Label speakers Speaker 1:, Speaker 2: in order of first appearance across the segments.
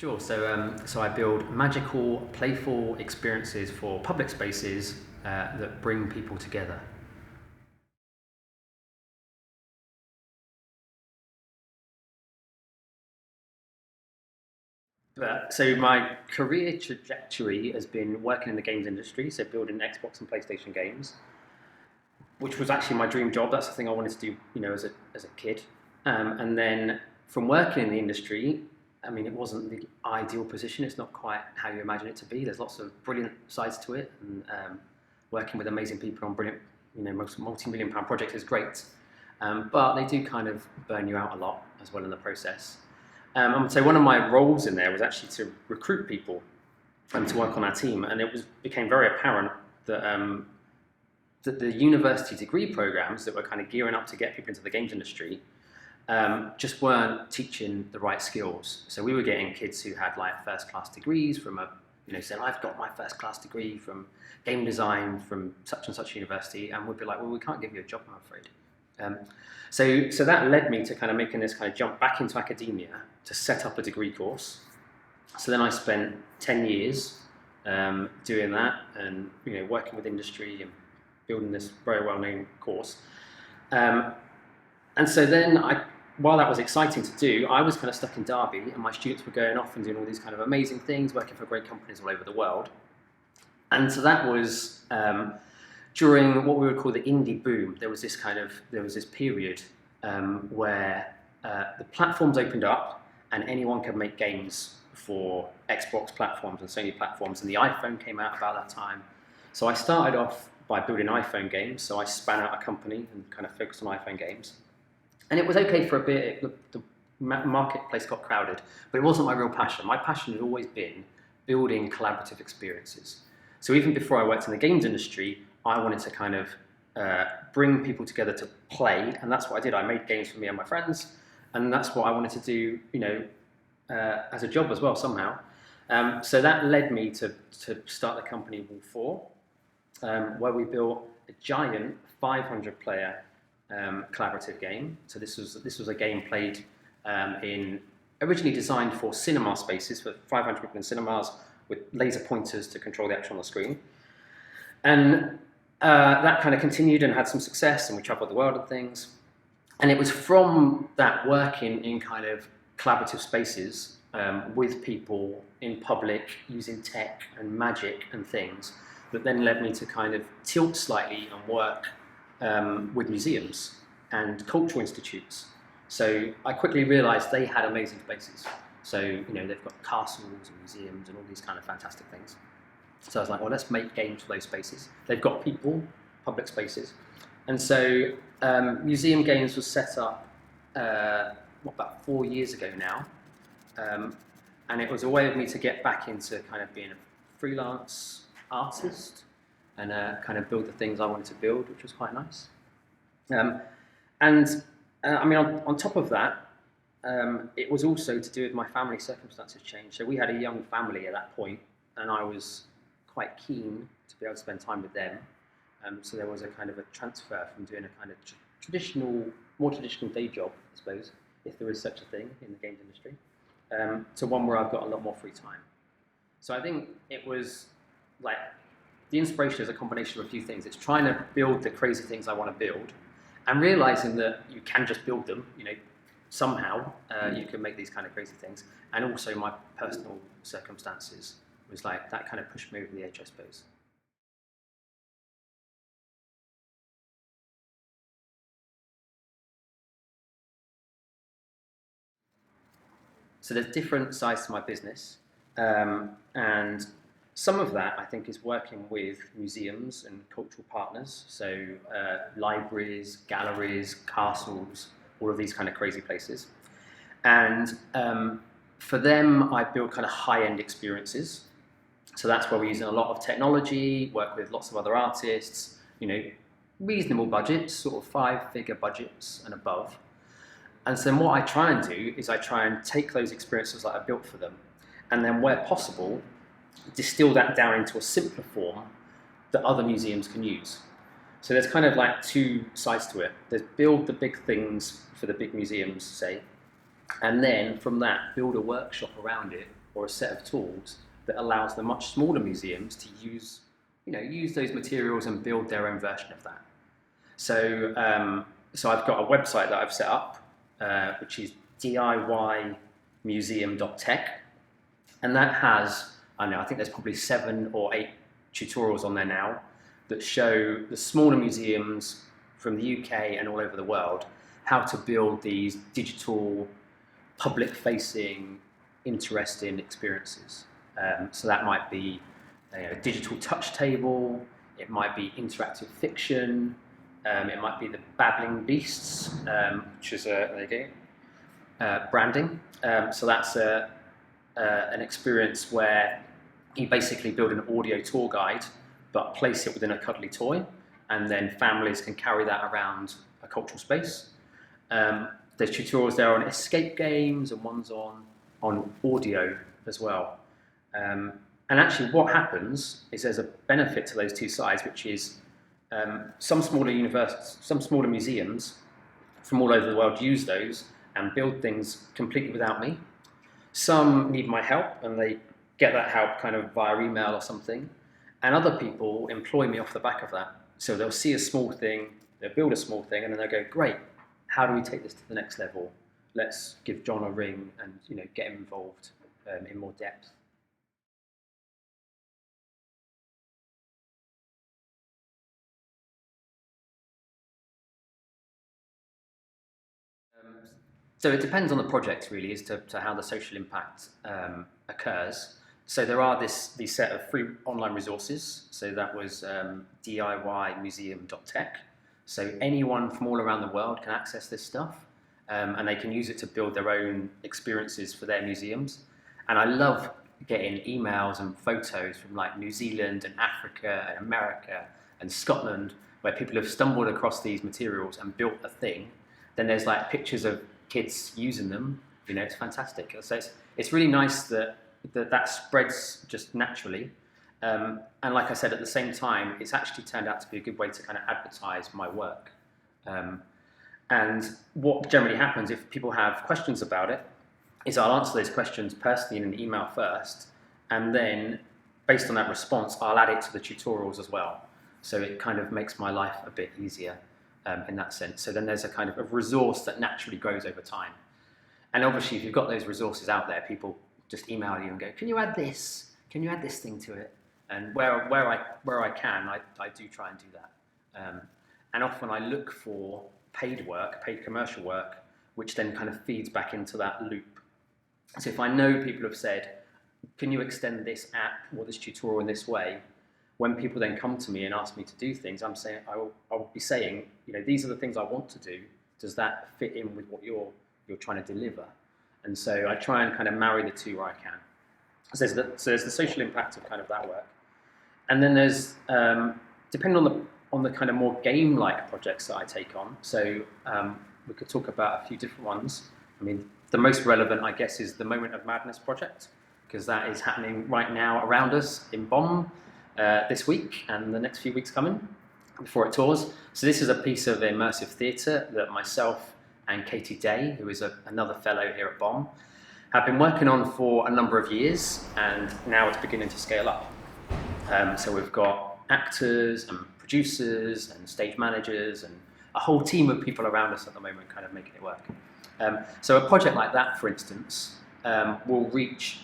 Speaker 1: Sure. So I build magical, playful experiences for public spaces that bring people together. So my career trajectory has been working in the games industry, so building Xbox and PlayStation games, which was actually my dream job. That's the thing I wanted to do, as a kid. And then from working in the industry, I mean, it wasn't the ideal position. It's not quite how you imagine it to be. There's lots of brilliant sides to it, and working with amazing people on brilliant, multi-million pound projects is great. But they do kind of burn you out a lot as well in the process. So one of my roles in there was actually to recruit people to work on our team, and became very apparent that the university degree programs that were kind of gearing up to get people into the games industry just weren't teaching the right skills. So we were getting kids who had like first class degrees from saying, I've got my first class degree from game design from such and such university, and we'd be like, well, we can't give you a job, I'm afraid. So that led me to kind of making this kind of jump back into academia to set up a degree course. So then I spent 10 years doing that, and working with industry and building this very well-known course. And so then while that was exciting to do, I was kind of stuck in Derby, and my students were going off and doing all these kind of amazing things, working for great companies all over the world. And so that was during what we would call the indie boom. There was this period where the platforms opened up, and anyone could make games for Xbox platforms and Sony platforms, and the iPhone came out about that time. So I started off by building iPhone games, so I span out a company and kind of focused on iPhone games. And it was okay for a bit. The marketplace got crowded, but it wasn't my real passion. My passion had always been building collaborative experiences. So even before I worked in the games industry, I wanted to kind of bring people together to play, and that's what I did. I made games for me and my friends, and that's what I wanted to do, as a job as well somehow. So that led me to start the company Wall 4, where we built a giant 500-player collaborative game. So this was a game played originally designed for cinema spaces, for 500 people in cinemas with laser pointers to control the action on the screen. And that kind of continued and had some success, and we traveled the world and things. And it was from that working in kind of collaborative spaces with people in public using tech and magic and things that then led me to kind of tilt slightly and work with museums and cultural institutes. So I quickly realized they had amazing spaces. So, they've got castles and museums and all these kind of fantastic things. So I was like, well, let's make games for those spaces. They've got people, public spaces. And so Museum Games was set up about 4 years ago now. And it was a way of me to get back into kind of being a freelance artist and kind of build the things I wanted to build, which was quite nice. On top of that, it was also to do with my family circumstances changed. So we had a young family at that point, and I was quite keen to be able to spend time with them. So there was a kind of a transfer from doing a kind of more traditional day job, I suppose, if there is such a thing in the games industry, to one where I've got a lot more free time. So I think it was like, the inspiration is a combination of a few things. It's trying to build the crazy things I want to build, and realizing that you can just build them, somehow you can make these kind of crazy things. And also my personal circumstances was like, that kind of pushed me over the edge, I suppose. So there's different sides to my business, and some of that I think is working with museums and cultural partners, so libraries, galleries, castles, all of these kind of crazy places. And for them, I build kind of high-end experiences. So that's where we're using a lot of technology, work with lots of other artists, reasonable budgets, sort of 5-figure budgets and above. And so then what I try and do is I try and take those experiences that I built for them, and then where possible, distill that down into a simpler form that other museums can use. So there's kind of like two sides to it. There's build the big things for the big museums, say, and then from that, build a workshop around it or a set of tools that allows the much smaller museums to use those materials and build their own version of that. So, so I've got a website that I've set up, which is DIYmuseum.tech, and that has, I think there's probably 7 or 8 tutorials on there now that show the smaller museums from the UK and all over the world how to build these digital, public-facing, interesting experiences. So that might be a digital touch table, it might be interactive fiction, it might be the Babbling Beasts, which is branding. So that's an experience where you basically build an audio tour guide, but place it within a cuddly toy, and then families can carry that around a cultural space. There's tutorials there on escape games and ones on audio as well. And actually what happens is there's a benefit to those two sides, which is some smaller museums from all over the world use those and build things completely without me. Some need my help and they get that help kind of via email or something. And other people employ me off the back of that. So they'll see a small thing, they'll build a small thing, and then they'll go, great, how do we take this to the next level? Let's give John a ring and get him involved in more depth. So it depends on the project really as to how the social impact occurs. So there are these set of free online resources. So that was DIYmuseum.tech. So anyone from all around the world can access this stuff, and they can use it to build their own experiences for their museums. And I love getting emails and photos from like New Zealand and Africa and America and Scotland, where people have stumbled across these materials and built a thing. Then there's like pictures of kids using them. It's fantastic. So it's really nice that spreads just naturally. And like I said, at the same time, it's actually turned out to be a good way to kind of advertise my work. And what generally happens if people have questions about it is I'll answer those questions personally in an email first, and then based on that response, I'll add it to the tutorials as well. So it kind of makes my life a bit easier in that sense. So then there's a kind of a resource that naturally grows over time. And obviously, if you've got those resources out there, people just email you and go, can you add this? Can you add this thing to it? And where I can, I do try and do that. And often I look for paid commercial work, which then kind of feeds back into that loop. So if I know people have said, can you extend this app or this tutorial in this way? When people then come to me and ask me to do things, I will be saying, these are the things I want to do. Does that fit in with what you're trying to deliver? And so I try and kind of marry the two where I can. So there's the social impact of kind of that work. And then there's, depending on the kind of more game-like projects that I take on, so we could talk about a few different ones. I mean, the most relevant, I guess, is the Moment of Madness project, because that is happening right now around us in Bonn this week and the next few weeks coming before it tours. So this is a piece of immersive theatre that myself and Katie Day, who is another fellow here at Bonn, have been working on for a number of years, and now it's beginning to scale up. So we've got actors and producers and stage managers and a whole team of people around us at the moment kind of making it work. So a project like that, for instance, will reach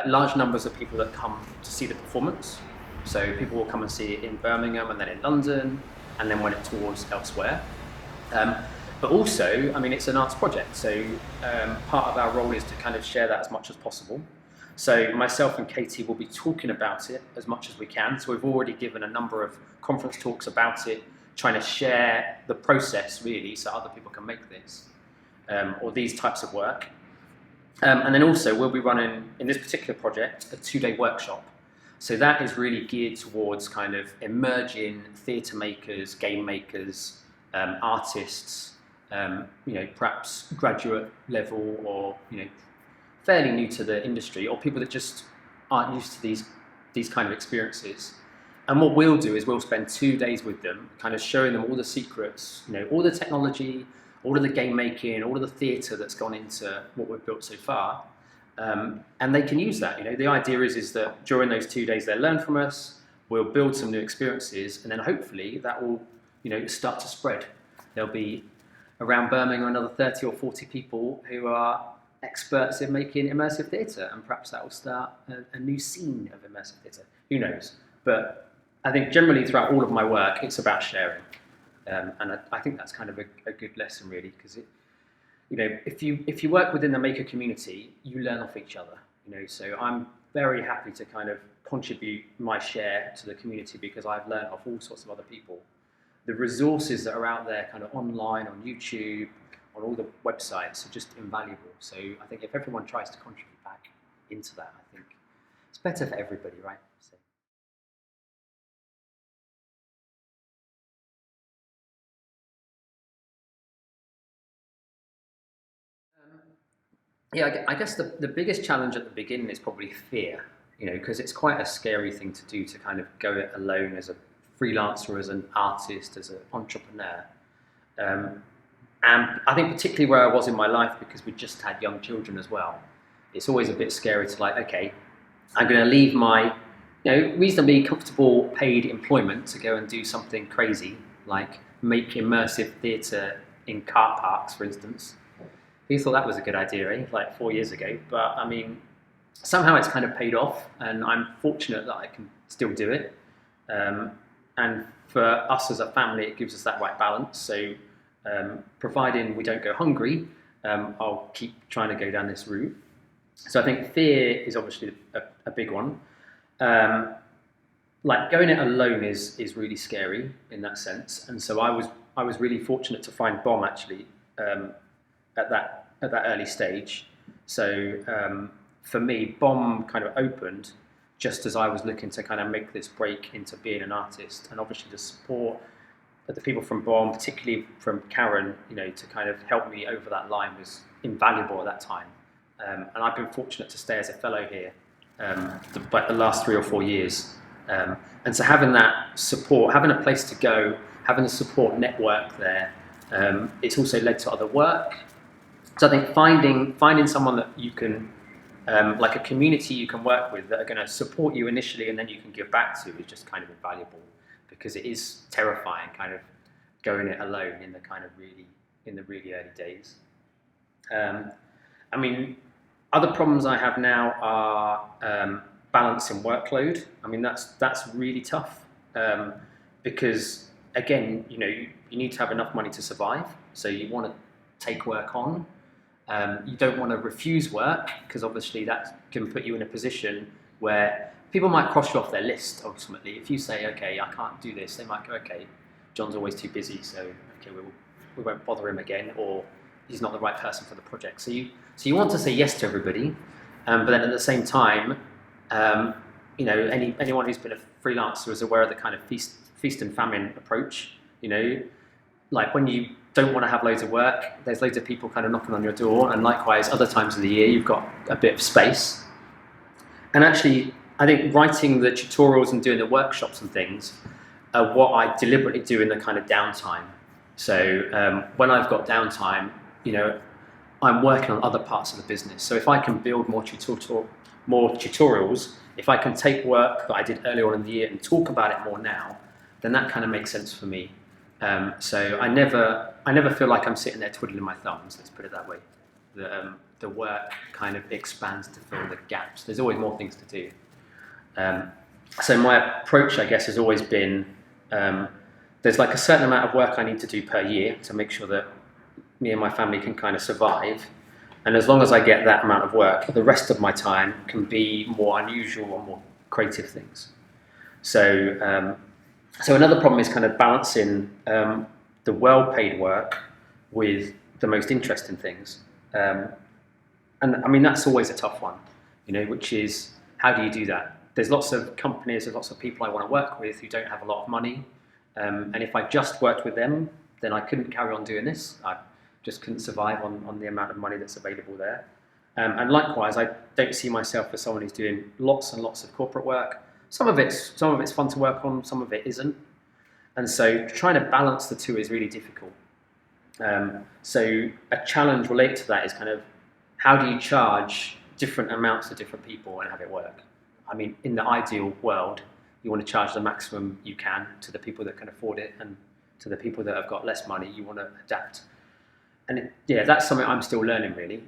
Speaker 1: large numbers of people that come to see the performance. So people will come and see it in Birmingham and then in London, and then when it tours elsewhere. But also, I mean, it's an arts project, so part of our role is to kind of share that as much as possible. So myself and Katie will be talking about it as much as we can. So we've already given a number of conference talks about it, trying to share the process really so other people can make this, or these types of work. And then also we'll be running, in this particular project, a 2-day workshop. So that is really geared towards kind of emerging theatre makers, game makers, artists, perhaps graduate level or, fairly new to the industry, or people that just aren't used to these kind of experiences. And what we'll do is we'll spend 2 days with them, kind of showing them all the secrets, all the technology, all of the game making, all of the theatre that's gone into what we've built so far, And they can use that. The idea is that during those 2 days they learn from us, we'll build some new experiences, and then hopefully that will start to spread. There'll be around Birmingham another 30 or 40 people who are experts in making immersive theatre, and perhaps that will start a new scene of immersive theatre. Who knows? But I think generally throughout all of my work, it's about sharing, and I think that's kind of a good lesson, really, because if you work within the maker community, you learn off each other. So I'm very happy to kind of contribute my share to the community because I've learned off all sorts of other people. The resources that are out there, kind of online, on YouTube, on all the websites, are just invaluable. So I think if everyone tries to contribute back into that, I think it's better for everybody, right? So. Yeah, I guess the biggest challenge at the beginning is probably fear, because it's quite a scary thing to do, to kind of go it alone as a freelancer, as an artist, as an entrepreneur. And I think particularly where I was in my life, because we just had young children as well, it's always a bit scary to okay, I'm going to leave my reasonably comfortable paid employment to go and do something crazy, like make immersive theatre in car parks, for instance. Who thought that was a good idea, like 4 years ago? But I mean, somehow it's kind of paid off, and I'm fortunate that I can still do it. And for us as a family, it gives us that right balance. So providing we don't go hungry, I'll keep trying to go down this route. So I think fear is obviously a big one. Like going it alone is really scary in that sense. And so I was really fortunate to find Bomb actually at that early stage. So for me, Bomb kind of opened just as I was looking to kind of make this break into being an artist, and obviously the support of the people from Bomb, particularly from Karen, to kind of help me over that line was invaluable at that time. And I've been fortunate to stay as a fellow here the last 3 or 4 years. And so having that support, having a place to go, having a support network there, it's also led to other work. So I think finding someone that you can, like a community you can work with that are going to support you initially and then you can give back to, is just kind of invaluable, because it is terrifying kind of going it alone in the really early days. I mean, other problems I have now are balancing workload. I mean, that's really tough because again, you need to have enough money to survive. So you want to take work on. You don't want to refuse work, because obviously that can put you in a position where people might cross you off their list ultimately. If you say, okay, I can't do this, they might go, okay, John's always too busy, so okay, we won't bother him again, or he's not the right person for the project. So you want to say yes to everybody, but then at the same time, anyone who's been a freelancer is aware of the kind of feast and famine approach. Like when you don't want to have loads of work, there's loads of people kind of knocking on your door, and likewise other times of the year you've got a bit of space. And actually, I think writing the tutorials and doing the workshops and things are what I deliberately do in the kind of downtime. So when I've got downtime, I'm working on other parts of the business. So if I can build more tutorials, if I can take work that I did earlier on in the year and talk about it more now, then that kind of makes sense for me. So I never feel like I'm sitting there twiddling my thumbs, let's put it that way. The work kind of expands to fill the gaps. There's always more things to do. So my approach, I guess, has always been, there's like a certain amount of work I need to do per year to make sure that me and my family can kind of survive. And as long as I get that amount of work, the rest of my time can be more unusual or more creative things. So another problem is kind of balancing the well-paid work with the most interesting things. And I mean, that's always a tough one, which is, how do you do that? There's lots of companies, there's lots of people I want to work with who don't have a lot of money. And if I just worked with them, then I couldn't carry on doing this. I just couldn't survive on the amount of money that's available there. And likewise, I don't see myself as someone who's doing lots and lots of corporate work. Some of it's fun to work on, some of it isn't. And so trying to balance the two is really difficult. So a challenge related to that is kind of, how do you charge different amounts to different people and have it work. I mean, in the ideal world, you want to charge the maximum you can to the people that can afford it, and to the people that have got less money, you want to adapt. And yeah, that's something I'm still learning, really.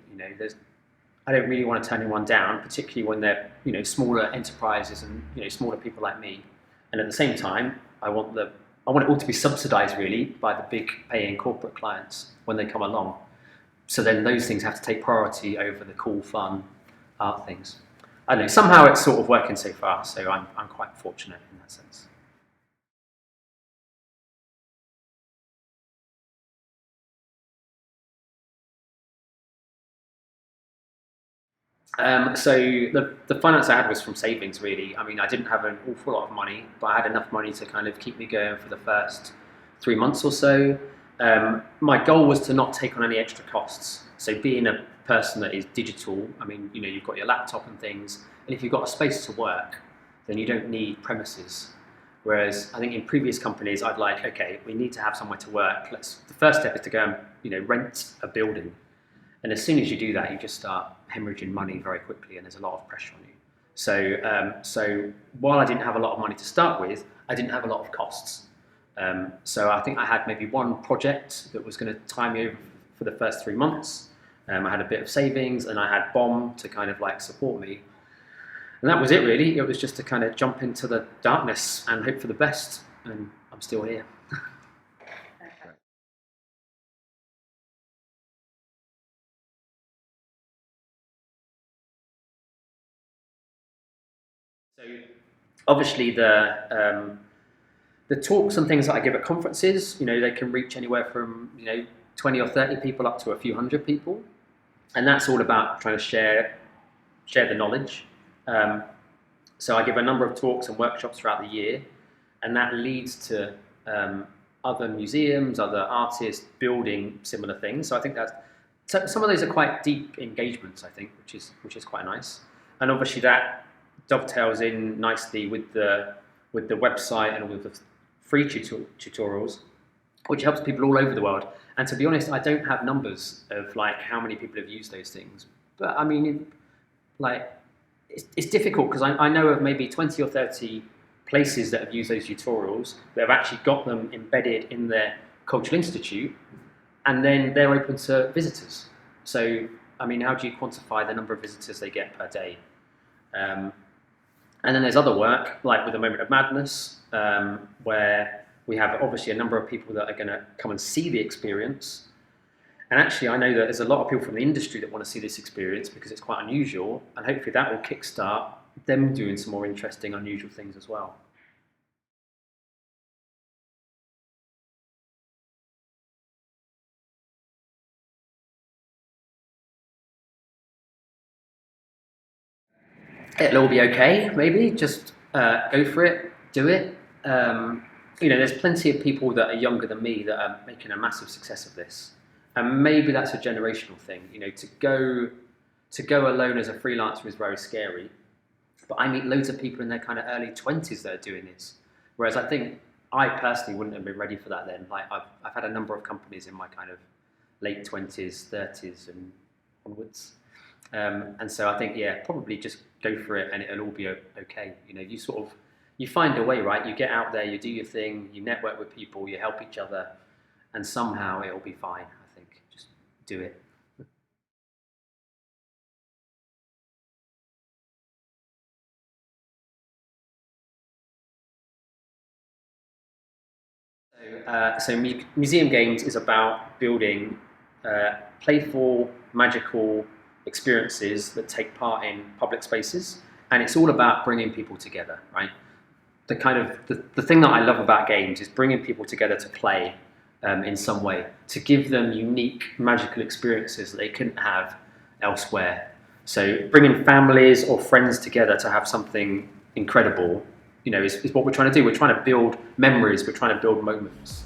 Speaker 1: I don't really want to turn anyone down, particularly when they're smaller enterprises and smaller people like me. And at the same time, I want it all to be subsidised really by the big paying corporate clients when they come along. So then those things have to take priority over the cool, fun art things. I don't know. Somehow it's sort of working so far, so I'm quite fortunate in that sense. So the finance I had was from savings, really. I mean, I didn't have an awful lot of money, but I had enough money to kind of keep me going for the first 3 months or so. My goal was to not take on any extra costs. So being a person that is digital, I mean, you've got your laptop and things, and if you've got a space to work, then you don't need premises. Whereas I think in previous companies, I'd like, okay, we need to have somewhere to work. The first step is to go and rent a building. And as soon as you do that, you just start hemorrhaging money very quickly, and there's a lot of pressure on you. So while I didn't have a lot of money to start with, I didn't have a lot of costs. So I think I had maybe one project that was going to tie me over for the first 3 months. I had a bit of savings, and I had BOM to kind of like support me. And that was it, really. It was just to kind of jump into the darkness and hope for the best. And I'm still here. So obviously the talks and things that I give at conferences, they can reach anywhere from 20 or 30 people up to a few hundred people, and that's all about trying to share the knowledge. So I give a number of talks and workshops throughout the year, and that leads to other museums, other artists building similar things. So I think some of those are quite deep engagements, I think, which is quite nice. And obviously that dovetails in nicely with the website and with the free tutorials, which helps people all over the world. And to be honest, I don't have numbers of like how many people have used those things, but I mean, it's difficult because I know of maybe 20 or 30 places that have used those tutorials that have actually got them embedded in their cultural institute, and then they're open to visitors. So I mean, how do you quantify the number of visitors they get per day? And then there's other work, like with the Moment of Madness, where we have obviously a number of people that are going to come and see the experience. And actually, I know that there's a lot of people from the industry that want to see this experience because it's quite unusual, and hopefully that will kickstart them doing some more interesting, unusual things as well. It'll all be okay, maybe. Just go for it, do it. There's plenty of people that are younger than me that are making a massive success of this, and maybe that's a generational thing. To go alone as a freelancer is very scary, but I meet loads of people in their kind of early 20s that are doing this. Whereas I think I personally wouldn't have been ready for that then. Like I've had a number of companies in my kind of late 20s, 30s, and onwards. And so I think, yeah, probably just go for it and it'll all be okay. You find a way, right? You get out there, you do your thing, you network with people, you help each other, and somehow it'll be fine, I think. Just do it. So Museum Games is about building playful, magical experiences that take part in public spaces, and it's all about bringing people together, right? The thing that I love about games is bringing people together to play in some way, to give them unique magical experiences that they couldn't have elsewhere. So bringing families or friends together to have something incredible, is what we're trying to do. We're trying to build memories, we're trying to build moments.